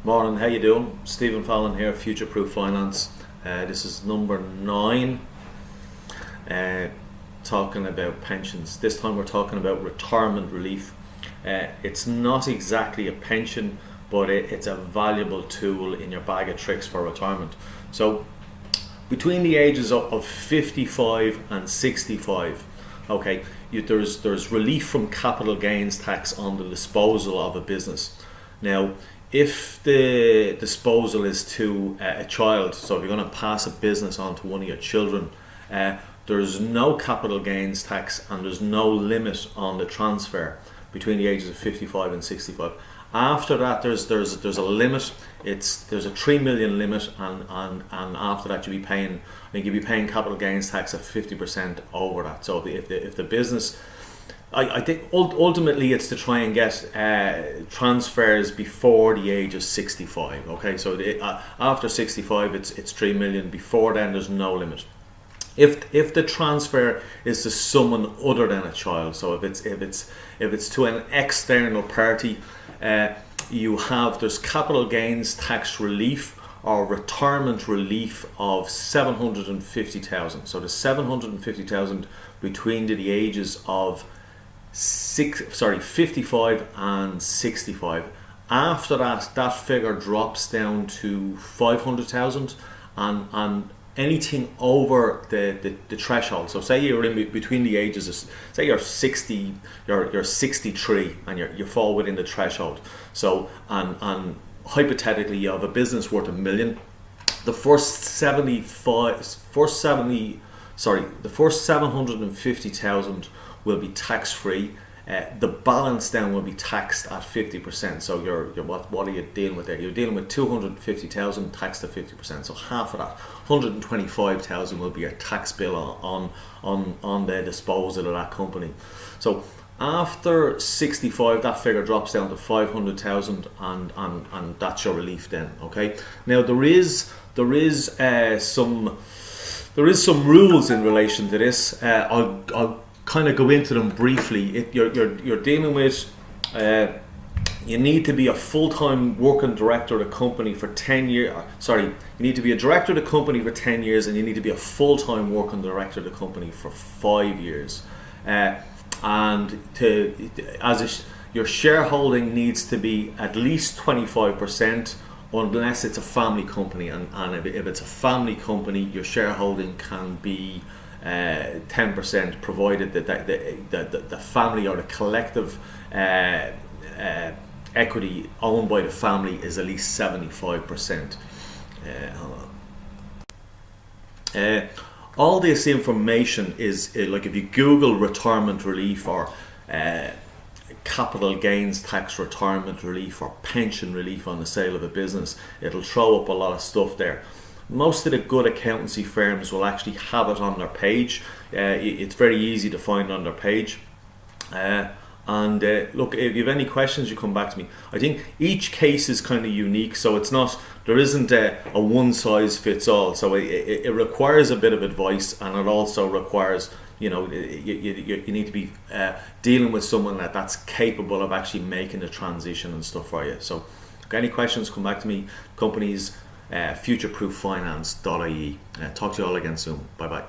Morning, how you doing? Stephen Fallon here, Future Proof Finance. This is number 9, talking about pensions. This time we're talking about retirement relief. It's not exactly a pension, but it's a valuable tool in your bag of tricks for retirement. So between the ages of 55 and 65, okay, there's relief from capital gains tax on the disposal of a business. Now, if the disposal is to a child, so if you're going to pass a business on to one of your children, there's no capital gains tax and there's no limit on the transfer between the ages of 55 and 65. After that, there's a limit. There's a 3 million limit, and after that you'll be paying capital gains tax of 50% over that. So if the business, I think ultimately it's to try and get transfers before the age of 65. Okay, so after 65 it's 3 million. Before then there's no limit. If the transfer is to someone other than a child, so if it's to an external party, there's capital gains tax relief or retirement relief of 750,000. So the 750,000 between the ages of 55 and 65. After that figure drops down to 500,000, and anything over the threshold. So say you're in between the ages of, say you're 60, you're 63, and you fall within the threshold. So and hypothetically you have a business worth $1 million. The first 750,000 will be tax free. The balance then will be taxed at 50%. So what are you dealing with there? You're dealing with 250,000 taxed at 50%. So half of that, 125,000, will be a tax bill on the disposal of that company. So after 65, that figure drops down to 500,000, and that's your relief then. Okay. Now there is some rules in relation to this. I'll kind of go into them briefly. You're dealing with, you need to be a full-time working director of the company for 10 years. You need to be a director of the company for 10 years, and you need to be a full-time working director of the company for 5 years. Your shareholding needs to be at least 25%, unless it's a family company, and if it's a family company, your shareholding can be 10%, provided that the family or the collective equity owned by the family is at least 75%. All this information is like, if you Google retirement relief or capital gains tax retirement relief or pension relief on the sale of a business, it'll throw up a lot of stuff there. Most of the good accountancy firms will actually have it on their page. It's very easy to find on their page. Look, if you have any questions, you come back to me. I think each case is kind of unique, so there isn't a one size fits all. So it requires a bit of advice, and it also requires, you need to be dealing with someone that's capable of actually making the transition and stuff for you. So, any questions, come back to me. Companies, futureprooffinance.ie. Talk to you all again soon. Bye bye.